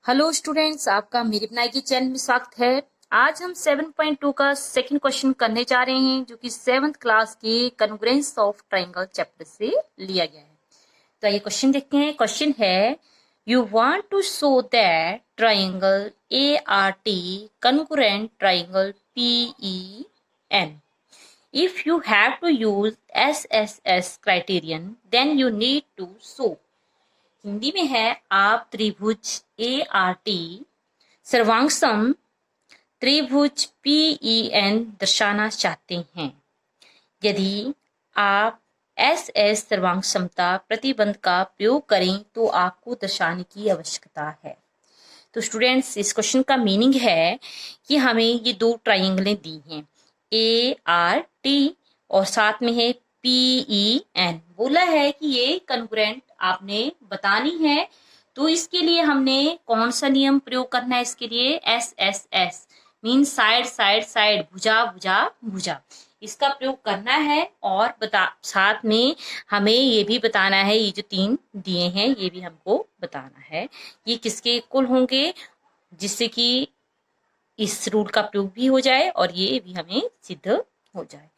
Hello students, आपका मेरी बनाई की चैनल में स्वागत है। आज हम 7.2 का सेकंड क्वेश्चन करने जा रहे हैं, जो कि 7th क्लास के कॉन्ग्रुएंस ऑफ ट्रायंगल चैप्टर से लिया गया है। तो ये क्वेश्चन देखते हैं। क्वेश्चन है, you want to show that triangle A R T congruent triangle P E N. If you have to use SSS criterion, then you need to show। Hindi में है, आप त्रिभुज ए आर टी सर्वांग सम त्रिभुज PEN दर्शाना चाहते हैं। यदि आप SS सर्वांग समता प्रतिबंध का प्रयोग करें तो आपको दर्शाने की आवश्यकता है। तो स्टूडेंट्स, इस क्वेश्चन का मीनिंग है कि हमें ये दो ट्राइंगलें दी हैं ART और साथ में है PEN। बोला है कि ये कॉन्ग्रुएंट आपने बतानी है, तो इसके लिए हमने कौन सा नियम प्रयोग करना है? इसके लिए SSS mean side side side, भुजा भुजा भुजा, इसका प्रयोग करना है। और साथ में हमें ये भी बताना है, ये जो तीन दिए हैं ये भी हमको बताना है ये किसके इक्वल होंगे, जिससे कि इस रूल का प्रयोग भी हो जाए और ये भी हमें सिद्ध हो जाए।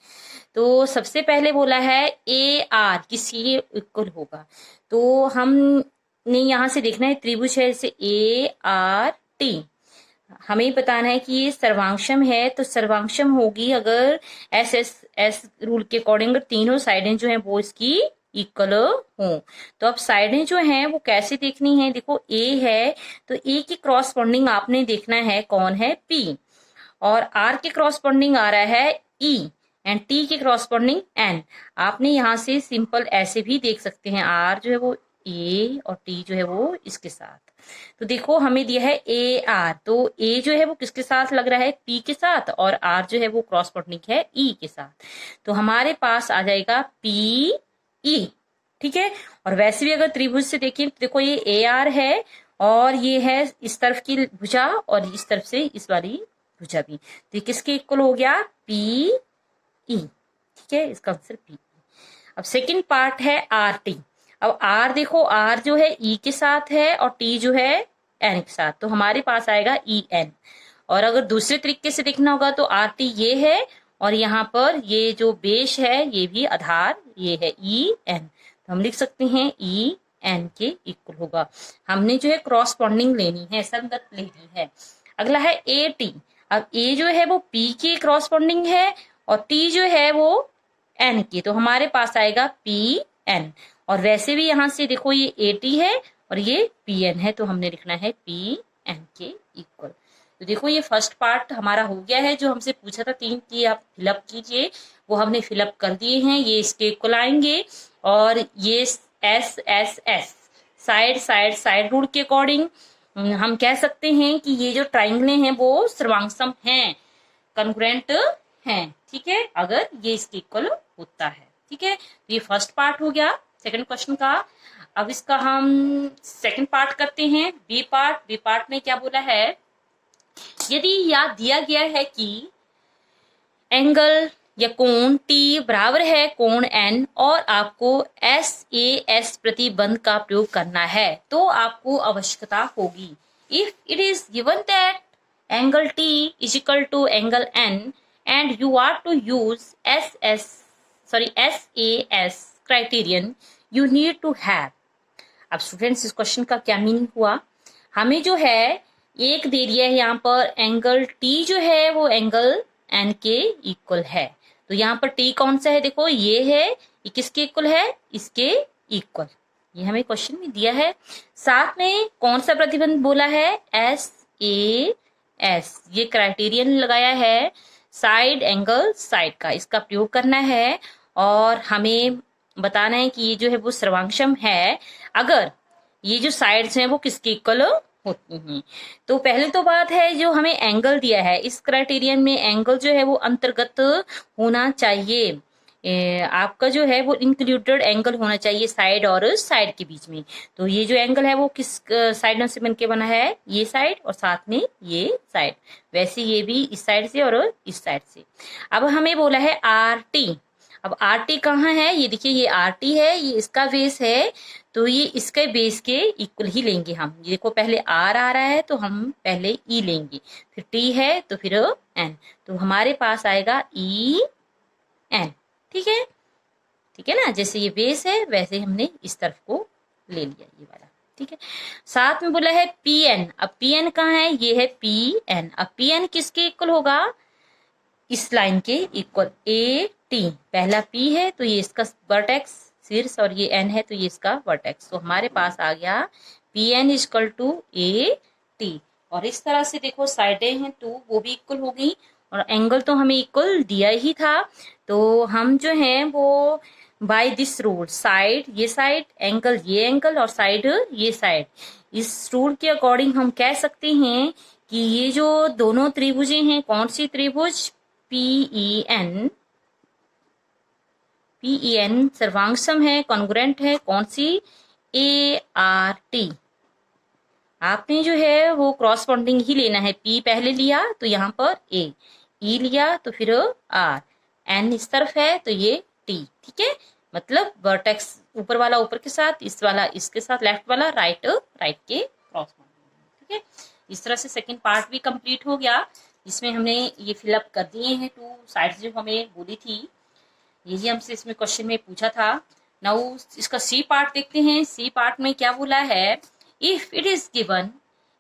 तो सबसे पहले बोला है AR किसके इक्वल होगा, तो हमने यहाँ से देखना है त्रिभुज है जैसे ART, हमें बताना है कि ये सर्वांशम है। तो सर्वांशम होगी अगर SSS रूल के अकॉर्डिंग तीनों साइडें जो हैं वो इसकी इक्वल हो। तो अब साइडें जो हैं वो कैसे देखनी है? देखो, A है तो A की क्रॉसपोंडिंग आपने देखना है कौन है, P, और R के क्रॉसपोंडिंग आ रहा है E एंड T के क्रॉसपोंडिंग N। आपने यहाँ से सिंपल ऐसे भी देख सकते हैं, R जो है वो A और T जो है वो इसके साथ। तो देखो, हमें दिया है AR, तो A जो है वो किसके साथ लग रहा है? P के साथ, और R जो है वो क्रॉसपोंडिंग है E के साथ। तो हमारे पास आ जाएगा PE, ठीक है। और वैसे भी अगर त्रिभुज से देखें तो देखो, ये AR है और ये है इस तरफ की भुजा और इस तरफ से इस वाली भुजा भी, तो ये किसके इक्वल हो गया? PE, ठीक है, इसका आंसर PE। अब सेकंड पार्ट है RT। अब R देखो, R जो है E के साथ है और T जो है N के साथ, तो हमारे पास आएगा EN। और अगर दूसरे तरीके से देखना होगा तो RT ये है और यहाँ पर ये जो बेस है ये भी आधार ये है EN, तो हम लिख सकते हैं EN के इक्वल होगा। हमने जो है क्रॉसपोंडिंग लेनी है, संगत लेनी है। अगला है AT। अब A जो है वो P के क्रॉसपोंडिंग है और T जो है वो N की, तो हमारे पास आएगा PN। और वैसे भी यहाँ से देखो, ये AT है और ये PN है, तो हमने लिखना है PN के इक्वल। तो देखो, ये फर्स्ट पार्ट हमारा हो गया है, जो हमसे पूछा था 3 की आप फिलअप कीजिए, वो हमने फिलअप कर दिए हैं। ये इसके इक्वल आएंगे और ये SSS side side side rule के अकॉर्डिंग हम कह सकते हैं कि ये जो ट्राइंगलें हैं वो सर्वांगसम हैं, कॉन्ग्रुएंट हैं, ठीक है, अगर ये इसके इक्वल होता है, ठीक है। तो ये फर्स्ट पार्ट हो गया सेकंड क्वेश्चन का। अब इसका हम सेकंड पार्ट करते हैं, बी पार्ट। बी पार्ट में क्या बोला है, यदि याद दिया गया है कि एंगल या कोण T बराबर है कोण N और आपको SAS प्रतिबंध का प्रयोग करना है, तो आपको आवश्यकता होगी। If it is given that angle T is equal to angle N and you are to use SAS criterion, you need to have। अब स्टूडेंट्स, इस क्वेश्चन का क्या मीनिंग हुआ? हमें जो है एक दे दिया है यहाँ पर, एंगल T जो है वो एंगल N के इक्वल है। तो यहाँ पर T कौन सा है? देखो, ये है, ये किसके इक्वल है? इसके इक्वल, ये हमें क्वेश्चन में दिया है। साथ में कौन सा प्रतिबंध बोला है? SAS, ये क्राइटेरियन लगाया है साइड एंगल साइड का, इसका प्रयोग करना है और हमें बताना है कि ये जो है वो सर्वांशम है अगर ये जो साइड्स हैं वो किसके इक्वल होती हैं। तो पहले तो बात है, जो हमें एंगल दिया है इस क्राइटेरियन में एंगल जो है वो अंतर्गत होना चाहिए, आपका जो है वो इंक्लूडेड एंगल होना चाहिए साइड और साइड के बीच में। तो ये जो एंगल है वो किस साइडों से बनके बना है? ये साइड और साथ में ये साइड, वैसे ये भी इस साइड से और इस साइड से। अब हमें बोला है RT। अब आर टी कहाँ है, ये देखिए ये आर टी है, ये इसका बेस है, तो ये इसके बेस के इक्वल ही लेंगे हम। ये देखो पहले आर आ रहा है तो हम पहले ई लेंगे, फिर टी है तो फिर एन, तो हमारे पास आएगा ई एन। ठीक है, ठीक है ना, जैसे ये बेस है वैसे हमने इस तरफ को ले लिया ये वाला। ठीक है, साथ में बोला है पी एन। अब पी एन कहाँ है, ये है पी एन। अब पी एन किसके इक्वल होगा, इस लाइन के इक्वल, ए टी, पहला पी है तो ये इसका वर्टेक्स शीर्ष और ये एन है तो ये इसका वर्टेक्स, तो हमारे पास आ गया P N equal to A T. और इस तरह से देखो साइडें हैं तो वो भी इक्वल हो गई, और एंगल तो हमें इक्वल दिया ही था, तो हम जो है वो बाय दिस रूल, साइड ये साइड, एंगल ये एंगल और साइड ये साइड, इस रूल के अकॉर्डिंग हम कह सकते हैं कि ये जो दोनों त्रिभुजें हैं, कौन सी त्रिभुज, पीईएन, पीईएन सर्वांगसम है, कॉन्ग्रुएंट है, कौन सी, ए आर टी। आपने जो है वो क्रॉसपॉन्डिंग ही लेना है, पी पहले लिया तो यहाँ पर ए, ई लिया तो फिर आर, एन इस तरफ है तो ये टी। ठीक है, मतलब वर्टेक्स ऊपर वाला ऊपर के साथ, इस वाला इसके साथ, लेफ्ट वाला राइट राइट के क्रॉसपॉन्डिंग। ठीक है, इस तरह से सेकंड पार्ट भी कंप्लीट हो गया, इसमें हमने ये फिलअप कर दिए हैं टू साइड्स जो हमें बोली थी, यही हमसे इसमें क्वेश्चन में पूछा था। नाउ इसका सी पार्ट देखते हैं। सी पार्ट में क्या बोला है, if it is given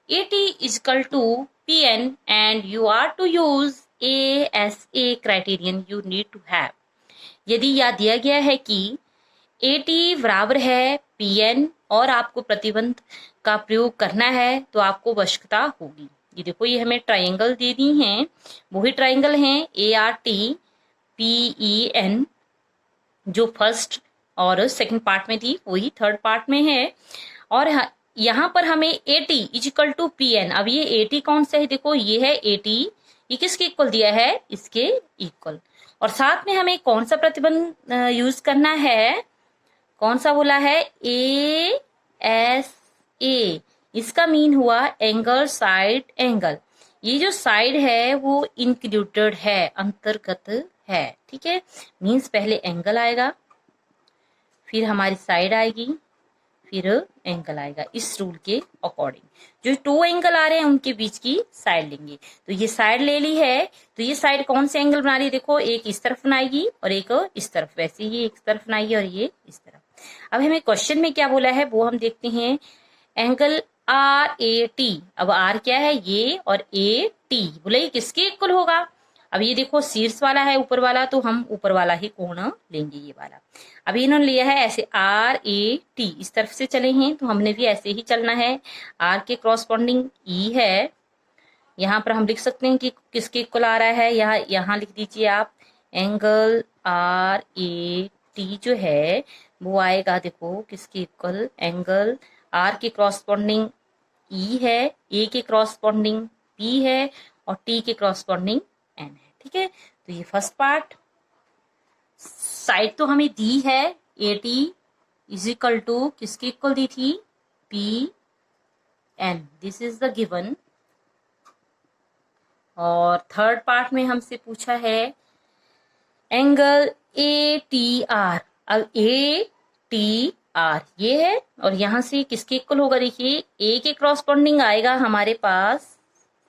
AT is equal to PN and you are to use ASA criterion you need to have। यदि यह दिया गया है कि AT बराबर है PN और आपको प्रतिबंध का प्रयोग करना है तो आपको आवश्यकता होगी। ये देखो ये हमें ट्रायंगल दे दी हैं, वही ट्रायंगल हैं ART PEN जो फर्स्ट और सेकंड पार्ट में थी वही थर्ड पार्ट में है, और यहाँ पर हमें AT is equal to PN। अब ये AT कौन सा है, देखो ये है AT, ये किसके इक्वल दिया है, इसके इक्वल, और साथ में हमें कौन सा प्रतिबंध यूज करना है, कौन सा बोला है, ASA। इसका मीन हुआ एंगल साइड एंगल, ये जो साइड है वो इंक्लूडेड है, अंतर्गत है। ठीक है, मीन्स पहले एंगल आएगा, फिर हमारी साइड आएगी, फिर एंगल आएगा, इस रूल के अकॉर्डिंग। जो टू एंगल आ रहे हैं उनके बीच की साइड लेंगे, तो ये साइड ले ली है, तो ये साइड कौन से एंगल बना रही है, देखो एक इस तरफ बनाएगी और एक इस तरफ, वैसे ये एक तरफ बनाएगी और ये इस तरफ। अब हमें क्वेश्चन में क्या बोला है वो हम देखते हैं, एंगल RAT। अब R क्या है, ये, और AT बोले ये किसके इक्वल होगा। अब ये देखो शीर्ष वाला है ऊपर वाला, तो हम ऊपर वाला ही कोण लेंगे, ये वाला। अभी इन्होंने लिया है ऐसे RAT, इस तरफ से चले हैं तो हमने भी ऐसे ही चलना है। R के क्रॉसपॉन्डिंग E है, यहाँ पर हम लिख सकते हैं कि किसके इक्वल आ रहा है, यहाँ लिख दीजिए आप, एंगल RAT जो है वो आएगा, देखो किसके इक्वल, एंगल R के क्रॉसपॉन्डिंग E है, A के क्रॉसपॉन्डिंग P है और T के क्रॉसपॉन्डिंग N है। ठीक है, तो ये फर्स्ट पार्ट, साइड तो हमें दी है, AT इज इक्वल टू किसके इक्वल दी थी, PN, this is the given. और थर्ड पार्ट में हमसे पूछा है एंगल ATR। अब ATR ये है और यहां से किसके इक्वल होगा, देखिए A के क्रॉसपॉन्डिंग आएगा हमारे पास,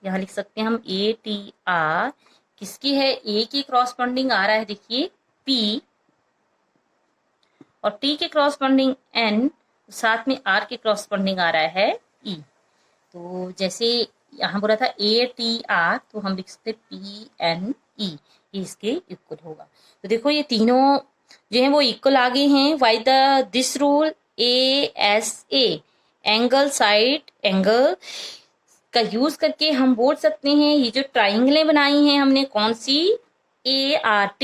यहां लिख सकते हैं हम ATR किसकी है, A की क्रॉसपॉन्डिंग आ रहा है, देखिए P, और T के क्रॉसपॉन्डिंग N, साथ में R के क्रॉसपॉन्डिंग आ रहा है E। तो जैसे यहाँ बोला था ATR, तो हम लिख सकते PNE, ये इसके इक्वल होगा। तो देखो ये तीनों जो है वो इक्वल आ गए हैं by the this rule ASA, angle side angle का यूज करके हम बोल सकते हैं ये जो ट्राइंगलें बनाई हैं हमने, कौन सी, ART,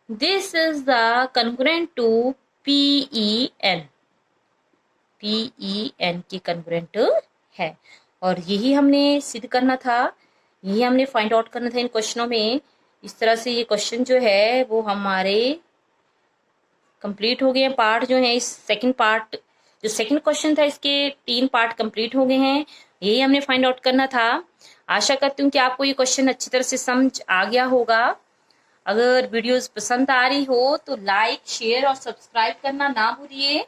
this is the congruent to PEN, PEN के कन्ग्रुएंट है। और यही हमने सिद्ध करना था, यही हमने फाइंड आउट करना था इन क्वेश्चनों में। इस तरह से ये क्वेश्चन जो है वो हमारे कंप्लीट हो गए हैं, पार्ट जो है इस सेकंड पार्ट, जो सेकंड क्वेश्चन था इसके 3 पार्ट कंप्लीट हो गए हैं, यही हमने फाइंड आउट करना था। आशा करती हूँ कि आपको ये क्वेश्चन अच्छी तरह से समझ आ गया होगा। अगर वीडियोस पसंद आ रही हो तो लाइक, शेयर और सब्सक्राइब करना ना भूलिए।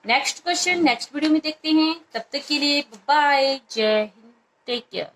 नेक्स्ट क्वेश्चन नेक्स्ट वीडियो में देखते हैं। तब तक के लिए बाय, जय हिंद, टेक केयर।